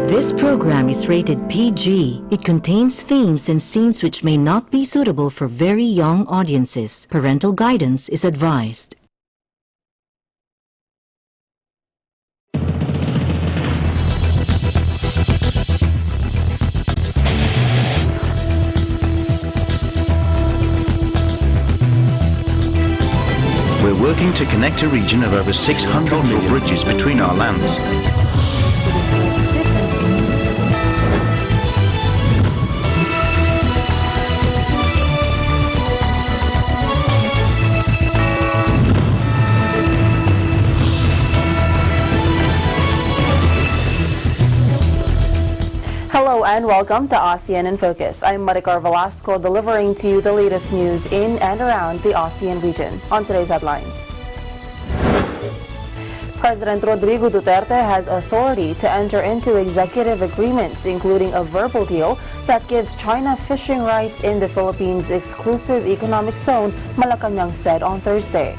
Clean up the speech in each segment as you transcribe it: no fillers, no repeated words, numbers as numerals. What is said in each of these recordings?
This program is rated PG. It contains themes and scenes which may not be suitable for very young audiences. Parental guidance is advised. We're working to connect a region of over 600 cultural bridges between our lands. Hello and welcome to ASEAN in Focus. I'm Maricar Velasco, delivering to you the latest news in and around the ASEAN region. On today's headlines. President Rodrigo Duterte has authority to enter into executive agreements, including a verbal deal that gives China fishing rights in the Philippines' exclusive economic zone, Malacanang said on Thursday.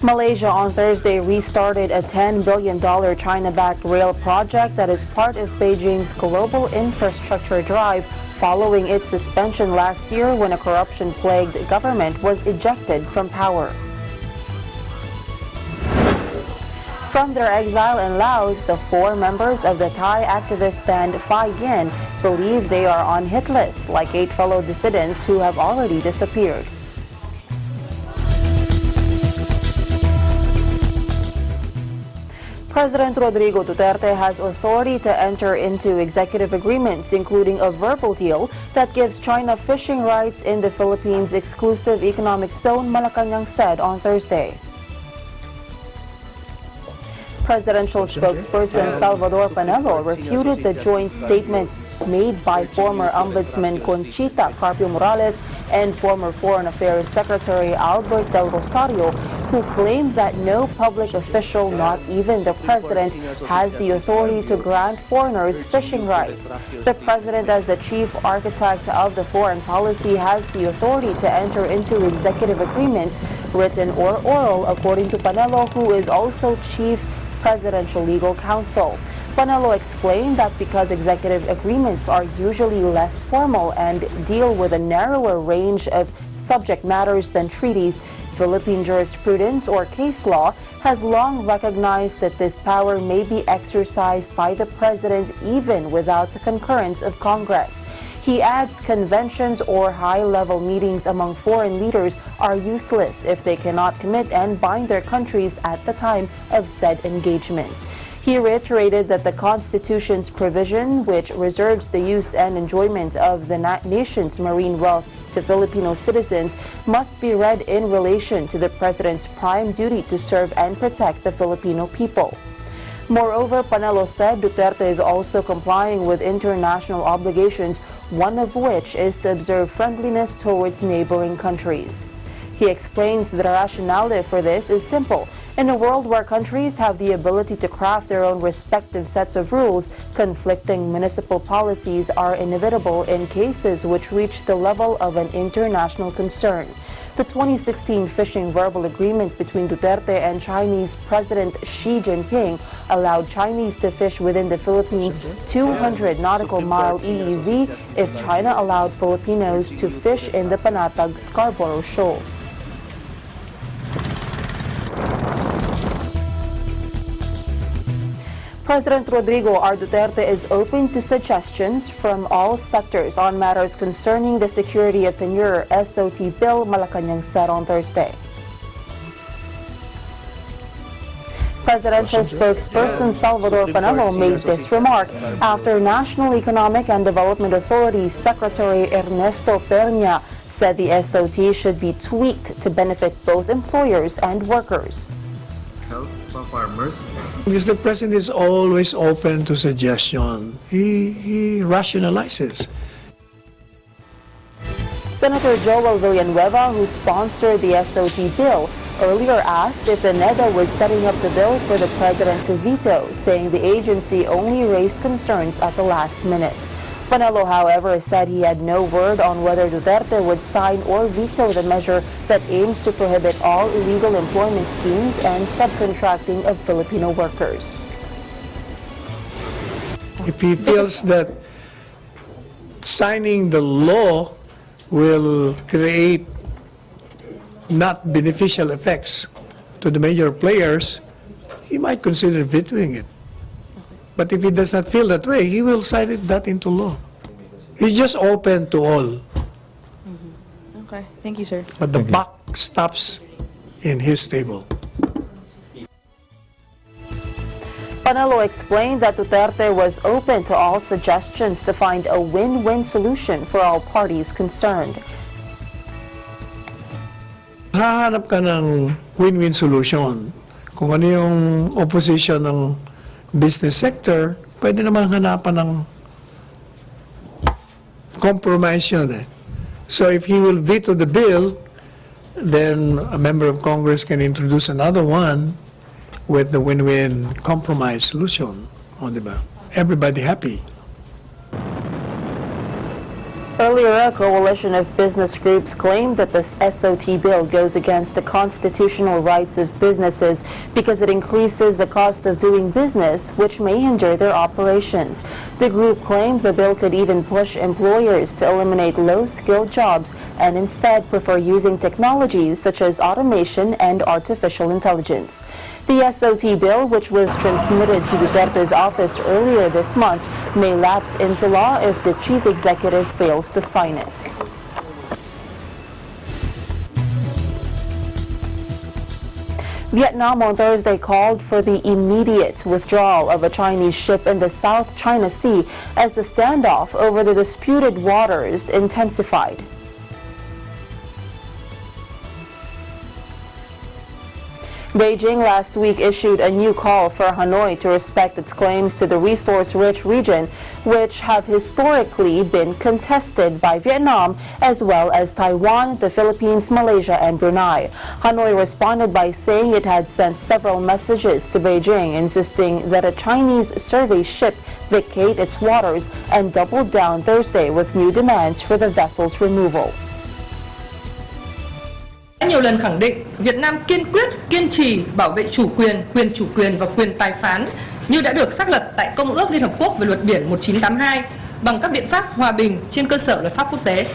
Malaysia on Thursday restarted a $10 billion China-backed rail project that is part of Beijing's global infrastructure drive following its suspension last year when a corruption-plagued government was ejected from power. From their exile in Laos, the 4 members of the Thai activist band Phi Yin believe they are on hit list, like 8 fellow dissidents who have already disappeared. President Rodrigo Duterte has authority to enter into executive agreements, including a verbal deal that gives China fishing rights in the Philippines' exclusive economic zone, Malacanang said on Thursday. Presidential spokesperson Salvador Panelo refuted the joint statement made by former Ombudsman Conchita Carpio Morales and former Foreign Affairs Secretary Albert Del Rosario, who claimed that no public official, not even the president, has the authority to grant foreigners fishing rights. The president, as the chief architect of the foreign policy, has the authority to enter into executive agreements, written or oral, according to Panelo, who is also chief presidential legal counsel. Panelo explained that because executive agreements are usually less formal and deal with a narrower range of subject matters than treaties, Philippine jurisprudence or case law has long recognized that this power may be exercised by the president even without the concurrence of Congress. He adds conventions or high-level meetings among foreign leaders are useless if they cannot commit and bind their countries at the time of said engagements. He reiterated that the Constitution's provision, which reserves the use and enjoyment of the nation's marine wealth to Filipino citizens, must be read in relation to the president's prime duty to serve and protect the Filipino people. Moreover, Panelo said Duterte is also complying with international obligations, one of which is to observe friendliness towards neighboring countries. He explains that the rationale for this is simple. In a world where countries have the ability to craft their own respective sets of rules, conflicting municipal policies are inevitable in cases which reach the level of an international concern. The 2016 fishing verbal agreement between Duterte and Chinese President Xi Jinping allowed Chinese to fish within the Philippines' 200 nautical mile EEZ if China allowed Filipinos to fish in the Panatag Scarborough Shoal. President Rodrigo R. Duterte is open to suggestions from all sectors on matters concerning the security of tenure SOT bill, Malacanang said on Thursday. Presidential spokesperson Salvador Panelo made this remark after National Economic and Development Authority Secretary Ernesto Peña said the SOT should be tweaked to benefit both employers and workers. Farmers. Because the president is always open to suggestion. He rationalizes. Senator Joel Villanueva, who sponsored the SOT bill, earlier asked if the NEDA was setting up the bill for the president to veto, saying the agency only raised concerns at the last minute. Panelo, however, said he had no word on whether Duterte would sign or veto the measure that aims to prohibit all illegal employment schemes and subcontracting of Filipino workers. If he feels that signing the law will create not beneficial effects to the major players, he might consider vetoing it. But if he does not feel that way, he will sign that into law. He's just open to all. Okay, thank you, sir. But the buck stops in his table. Panelo explained that Duterte was open to all suggestions to find a win-win solution for all parties concerned. Hahanap ka ng win-win solution. Kung ano yung opposition ng business sector, pwede naman hanapan ng compromise yun eh. So if he will veto the bill, then a member of Congress can introduce another one with the win-win compromise solution. O, diba? Everybody happy. Earlier, a coalition of business groups claimed that this SOT bill goes against the constitutional rights of businesses because it increases the cost of doing business, which may hinder their operations. The group claimed the bill could even push employers to eliminate low-skilled jobs and instead prefer using technologies such as automation and artificial intelligence. The SOT bill, which was transmitted to Duterte's office earlier this month, may lapse into law if the chief executive fails to sign it. Vietnam on Thursday called for the immediate withdrawal of a Chinese ship in the South China Sea as the standoff over the disputed waters intensified. Beijing last week issued a new call for Hanoi to respect its claims to the resource-rich region, which have historically been contested by Vietnam as well as Taiwan, the Philippines, Malaysia, and Brunei. Hanoi responded by saying it had sent several messages to Beijing insisting that a Chinese survey ship vacate its waters and doubled down Thursday with new demands for the vessel's removal. Nhiều lần khẳng định Việt Nam kiên quyết, kiên trì bảo vệ chủ quyền và quyền tài phán như đã được xác lập tại Công ước Liên Hợp Quốc về luật biển 1982 bằng các biện pháp hòa bình trên cơ sở luật pháp quốc tế.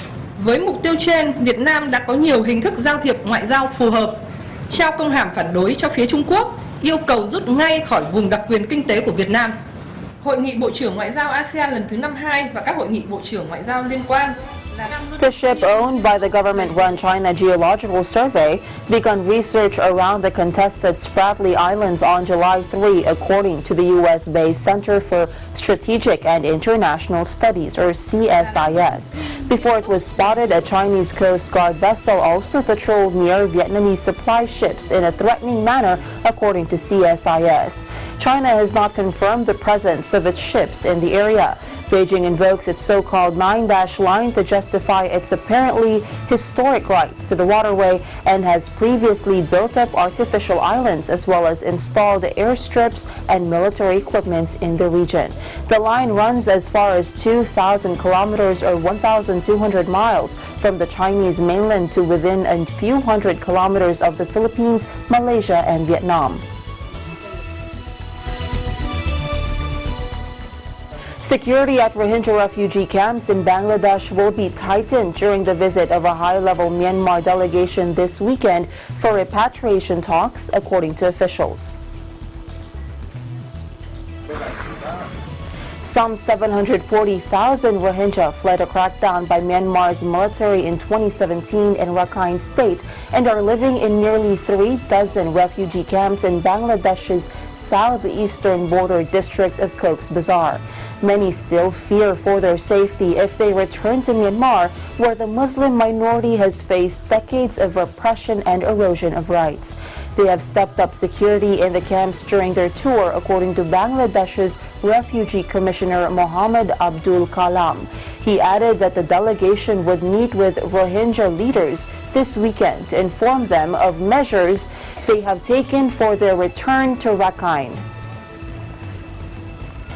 Với mục tiêu trên, Việt Nam đã có nhiều hình thức giao thiệp ngoại giao phù hợp, trao công hàm phản đối cho phía Trung Quốc, yêu cầu rút ngay khỏi vùng đặc quyền kinh tế của Việt Nam. Hội nghị Bộ trưởng Ngoại giao ASEAN lần thứ 52 và các hội nghị Bộ trưởng Ngoại giao liên quan. The ship, owned by the government-run China Geological Survey, began research around the contested Spratly Islands on July 3, according to the U.S.-based Center for Strategic and International Studies, or CSIS. Before it was spotted, a Chinese Coast Guard vessel also patrolled near Vietnamese supply ships in a threatening manner, according to CSIS. China has not confirmed the presence of its ships in the area. Beijing invokes its so-called nine-dash line to justify its apparently historic rights to the waterway and has previously built up artificial islands as well as installed airstrips and military equipment in the region. The line runs as far as 2,000 kilometers or 1,200 miles from the Chinese mainland to within a few hundred kilometers of the Philippines, Malaysia, and Vietnam. Security at Rohingya refugee camps in Bangladesh will be tightened during the visit of a high-level Myanmar delegation this weekend for repatriation talks, according to officials. Some 740,000 Rohingya fled a crackdown by Myanmar's military in 2017 in Rakhine State and are living in nearly 36 refugee camps in Bangladesh's southeastern border district of Cox's Bazar. Many still fear for their safety if they return to Myanmar, where the Muslim minority has faced decades of repression and erosion of rights. They have stepped up security in the camps during their tour, according to Bangladesh's Refugee Commissioner Mohammed Abdul Kalam. He added that the delegation would meet with Rohingya leaders this weekend to inform them of measures they have taken for their return to Rakhine.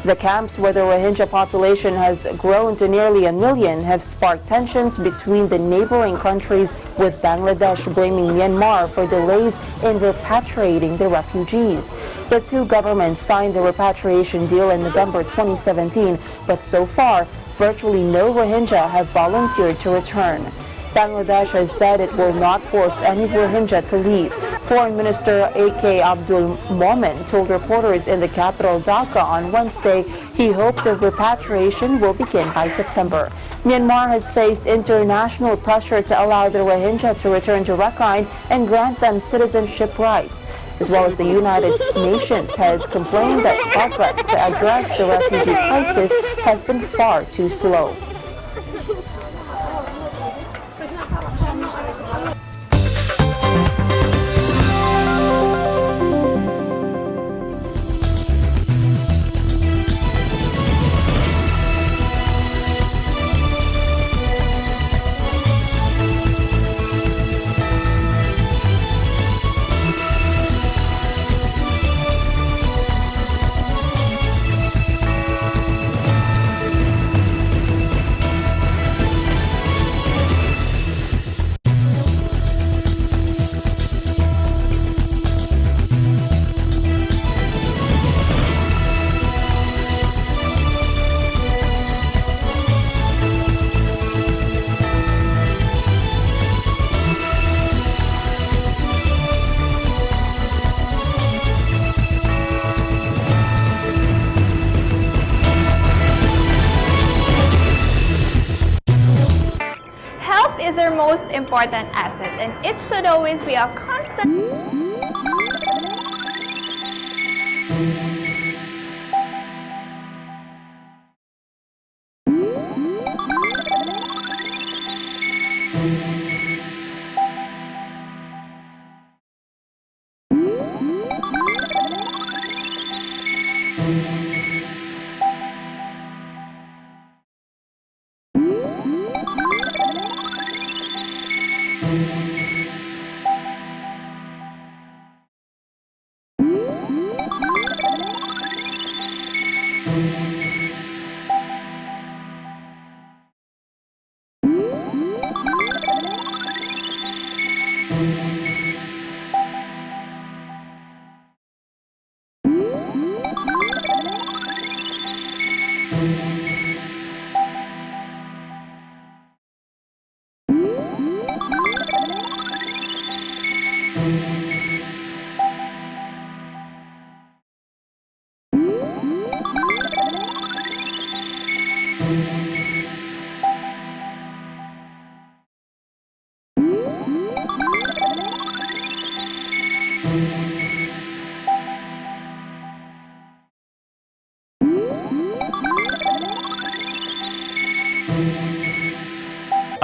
The camps, where the Rohingya population has grown to nearly 1 million, have sparked tensions between the neighboring countries, with Bangladesh blaming Myanmar for delays in repatriating the refugees. The two governments signed the repatriation deal in November 2017, but so far, virtually no Rohingya have volunteered to return. Bangladesh has said it will not force any Rohingya to leave. Foreign Minister A.K. Abdul Momen told reporters in the capital Dhaka on Wednesday he hoped the repatriation will begin by September. Myanmar has faced international pressure to allow the Rohingya to return to Rakhine and grant them citizenship rights, as well as the United Nations has complained that progress to address the refugee crisis has been far too slow. Is our most important asset, and it should always be a constant.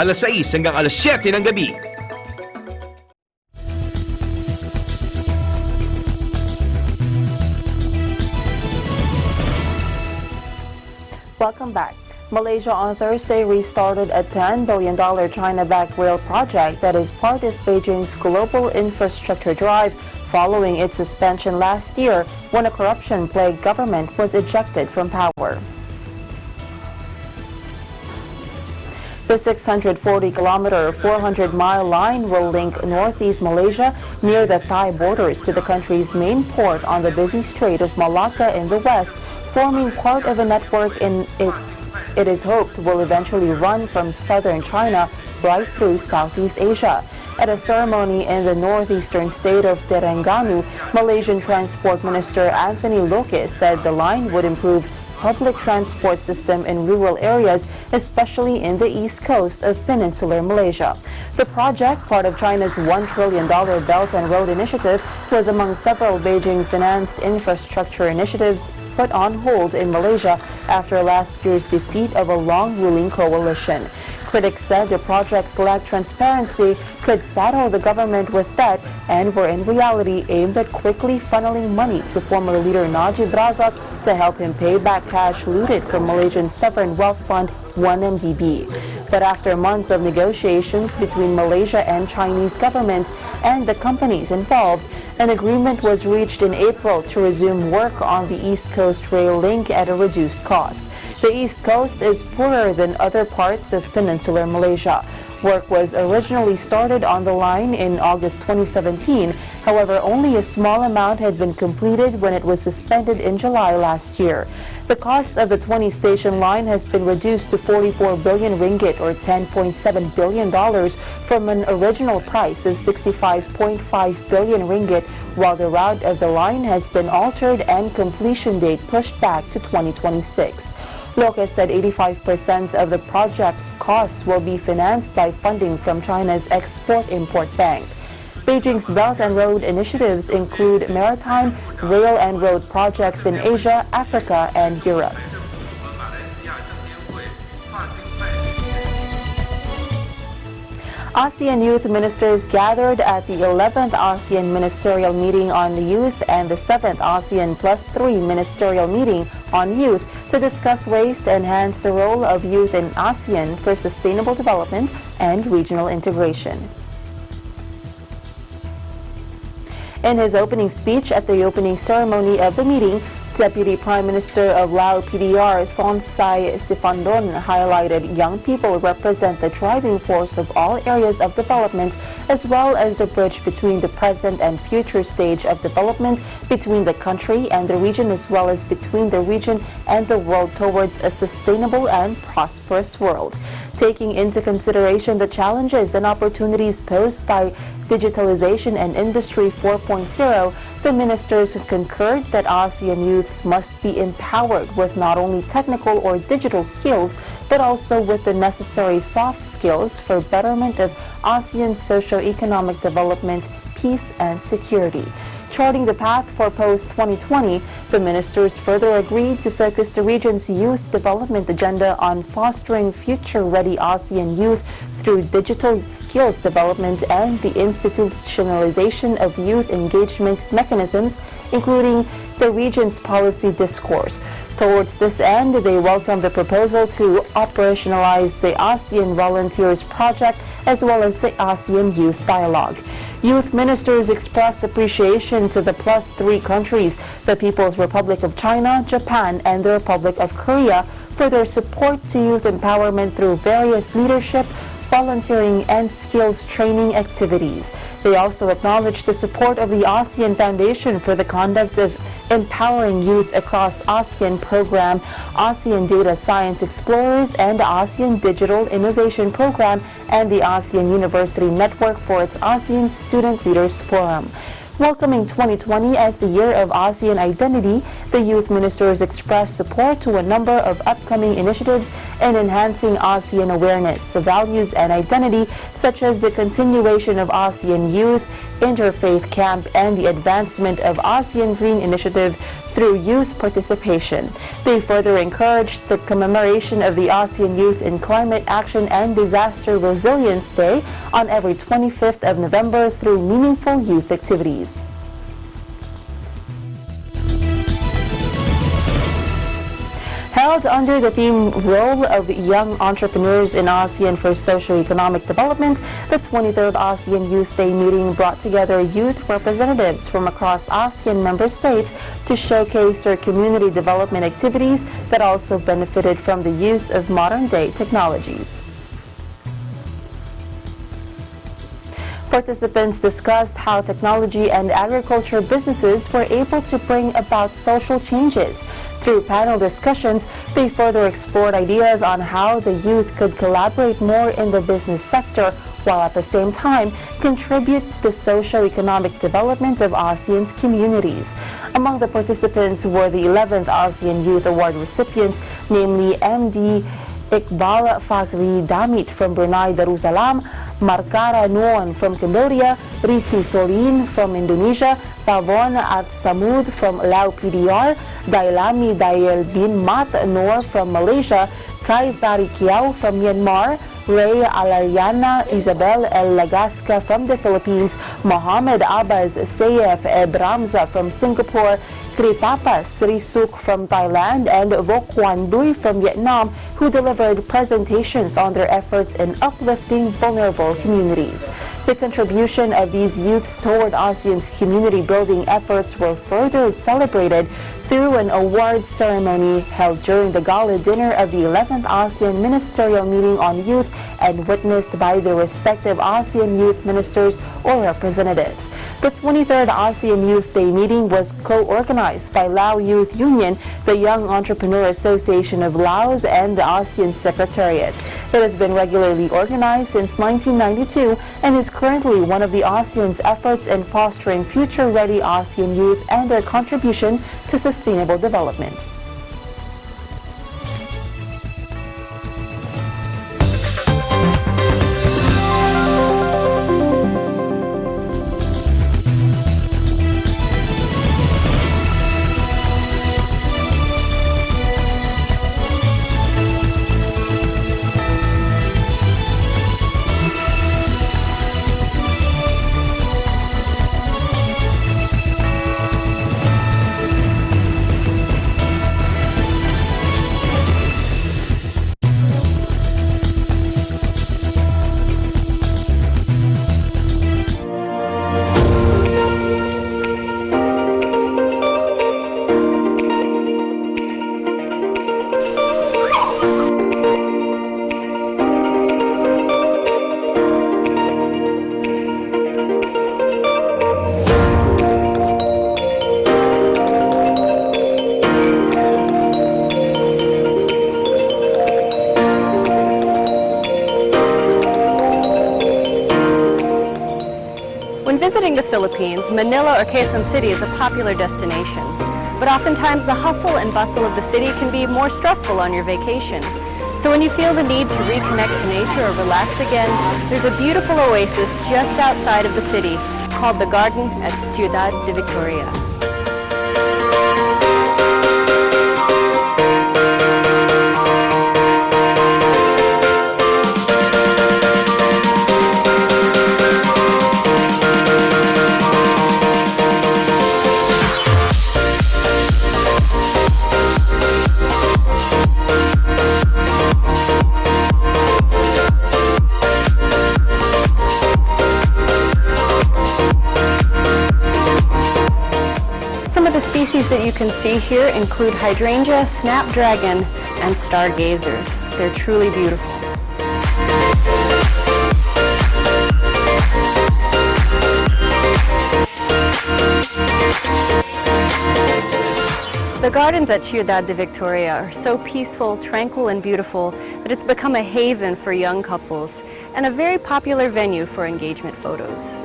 Alas 6 hanggang alas 7 ng gabi. Welcome back. Malaysia on Thursday restarted a $10 billion China-backed rail project that is part of Beijing's global infrastructure drive following its suspension last year when a corruption-plagued government was ejected from power. The 640-kilometer, 400-mile line will link northeast Malaysia near the Thai borders to the country's main port on the busy Strait of Malacca in the west, forming part of a network it is hoped will eventually run from southern China right through Southeast Asia. At a ceremony in the northeastern state of Terengganu, Malaysian Transport Minister Anthony Locke said the line would improve public transport system in rural areas, especially in the east coast of peninsular Malaysia. The project, part of China's $1 trillion Belt and Road Initiative, was among several Beijing-financed infrastructure initiatives put on hold in Malaysia after last year's defeat of a long-ruling coalition. Critics said the project's lack transparency could saddle the government with debt and were in reality aimed at quickly funneling money to former leader Najib Razak to help him pay back cash looted from Malaysian Sovereign Wealth Fund 1MDB. But after months of negotiations between Malaysia and Chinese governments and the companies involved, an agreement was reached in April to resume work on the East Coast rail link at a reduced cost. The East Coast is poorer than other parts of peninsular Malaysia. Work was originally started on the line in August 2017. However, only a small amount had been completed when it was suspended in July last year. The cost of the 20-station line has been reduced to 44 billion ringgit or $10.7 billion from an original price of 65.5 billion ringgit, while the route of the line has been altered and completion date pushed back to 2026. Locus said 85% of the project's costs will be financed by funding from China's Export-Import Bank. Beijing's Belt and Road initiatives include maritime, rail and road projects in Asia, Africa and Europe. ASEAN Youth Ministers gathered at the 11th ASEAN Ministerial Meeting on Youth and the 7th ASEAN +3 Ministerial Meeting on Youth to discuss ways to enhance the role of youth in ASEAN for sustainable development and regional integration. In his opening speech at the opening ceremony of the meeting, Deputy Prime Minister of Lao PDR Sonsai Sifandon highlighted young people represent the driving force of all areas of development, as well as the bridge between the present and future stage of development between the country and the region, as well as between the region and the world towards a sustainable and prosperous world. Taking into consideration the challenges and opportunities posed by digitalization and Industry 4.0, the ministers concurred that ASEAN youths must be empowered with not only technical or digital skills, but also with the necessary soft skills for betterment of ASEAN's socio-economic development, peace and security. Charting the path for post-2020, the ministers further agreed to focus the region's youth development agenda on fostering future-ready ASEAN youth through digital skills development and the institutionalization of youth engagement mechanisms, including the region's policy discourse. Towards this end, they welcomed the proposal to operationalize the ASEAN Volunteers Project as well as the ASEAN Youth Dialogue. Youth ministers expressed appreciation to the +3 countries, the People's Republic of China, Japan, and the Republic of Korea, for their support to youth empowerment through various leadership, volunteering, and skills training activities. They also acknowledged the support of the ASEAN Foundation for the conduct of Empowering Youth Across ASEAN program, ASEAN Data Science Explorers, and ASEAN Digital Innovation Program, and the ASEAN University Network for its ASEAN Student Leaders Forum. Welcoming 2020 as the year of ASEAN identity, the youth ministers expressed support to a number of upcoming initiatives in enhancing ASEAN awareness, values, and identity, such as the continuation of ASEAN Youth, Interfaith Camp, and the advancement of ASEAN Green Initiative through youth participation. They further encouraged the commemoration of the ASEAN Youth in Climate Action and Disaster Resilience Day on every 25th of November through meaningful youth activities. Held under the theme Role of Young Entrepreneurs in ASEAN for Socio-Economic Development, the 23rd ASEAN Youth Day meeting brought together youth representatives from across ASEAN member states to showcase their community development activities that also benefited from the use of modern-day technologies. Participants discussed how technology and agriculture businesses were able to bring about social changes. Through panel discussions, they further explored ideas on how the youth could collaborate more in the business sector, while at the same time contribute to the socio-economic development of ASEAN's communities. Among the participants were the 11th ASEAN Youth Award recipients, namely MD Iqbal Fakhri Damit from Brunei Darussalam, Markara Nuon from Cambodia, Risi Solin from Indonesia, Pavon At Samud from Lao PDR, Dailami Dayel bin Mat Noor from Malaysia, Kai Tari Kiao from Myanmar, Ray Alariana Isabel El Lagasca from the Philippines, Mohammed Abbas Sayef Ebramza from Singapore, Kritapas Srisuk from Thailand, and Vokwan Dui from Vietnam, who delivered presentations on their efforts in uplifting vulnerable communities. The contribution of these youths toward ASEAN's community building efforts were further celebrated through an awards ceremony held during the gala dinner of the 11th ASEAN Ministerial Meeting on Youth and witnessed by the respective ASEAN Youth Ministers or representatives. The 23rd ASEAN Youth Day meeting was co-organized by Lao Youth Union, the Young Entrepreneur Association of Laos, and the ASEAN Secretariat. It has been regularly organized since 1992 and is currently one of the ASEAN's efforts in fostering future-ready ASEAN youth and their contribution to sustainable development. Visiting the Philippines, Manila or Quezon City is a popular destination. But oftentimes the hustle and bustle of the city can be more stressful on your vacation. So when you feel the need to reconnect to nature or relax again, there's a beautiful oasis just outside of the city called the Garden at Ciudad de Victoria. That you can see here include hydrangea, snapdragon, and stargazers. They're truly beautiful. The gardens at Ciudad de Victoria are so peaceful, tranquil, and beautiful that it's become a haven for young couples and a very popular venue for engagement photos.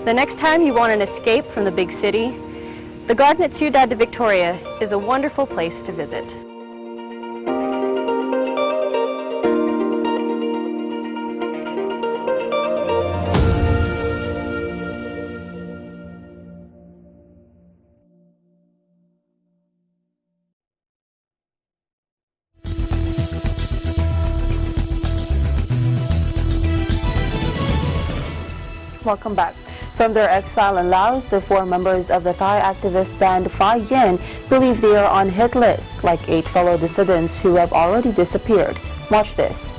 The next time you want an escape from the big city, the garden at Ciudad de Victoria is a wonderful place to visit. Welcome back. From their exile in Laos, the 4 members of the Thai activist band Phi Yin believe they are on hit list, like 8 fellow dissidents who have already disappeared. Watch this.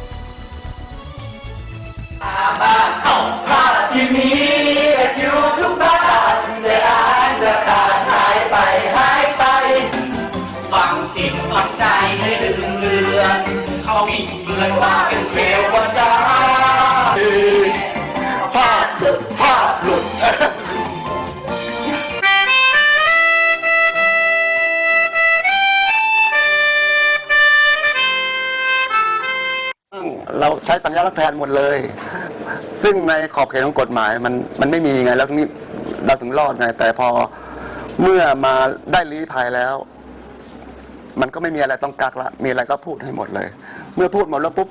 เราใช้สัญลักษณ์แทนหมดเลยซึ่งในขอบเขตของกฎหมายมันไม่มีไงแล้วนี่เราถึงรอดไงแต่พอเมื่อมาได้ลี้ภัยแล้วมันก็ไม่มีอะไรต้องกักละมีอะไรก็พูดให้หมดเลยเมื่อพูดหมดแล้วปุ๊บ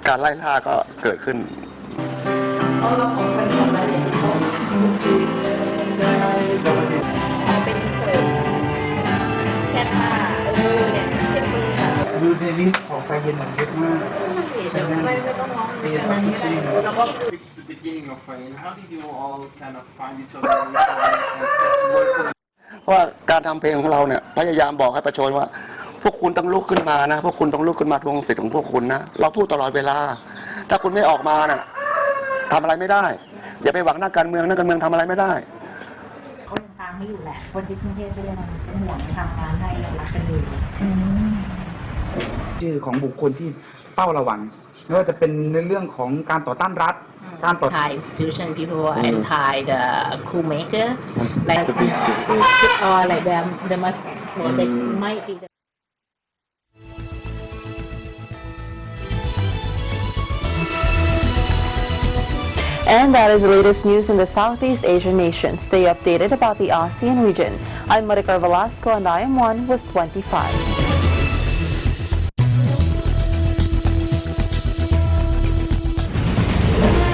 การไล่ล่าก็เกิดขึ้น ส ดูในลิสต์ของไฟเย็นมันเยอะมากใช่ไหมเป็นแบบนี้แล้วก็ the beginning of fire how did you all kind of find each other เพราะว่าการทำเพลงของเราเนี่ยพยายามบอกให้ประชาชนว่าพวกคุณต้องลุกขึ้นมานะพวกคุณต้องลุกขึ้นมาทวงสิทธิ์ของพวกคุณนะเราพูดตลอดเวลาถ้าคุณไม่ออกมาน่ะทำอะไรไม่ได้อย่าไปหวังนักการเมืองทำอะไรไม่ได้เขายังตามไม่อยู่แหละคนที่กรุงเทพก็ยังเป็นห่วงทำงานให้ยังรักกันอยู่ชื่อของบุคคลที่เฝ้าระวังไม่ว่าจะเป็นในเรื่องของการต่อต้านรัฐการต่อ Thai institution people anti the coup maker like or like there must or they might be And that is the latest news in the Southeast Asian nations. Stay updated about the ASEAN region. I'm Maricar Velasco and I am one with 25.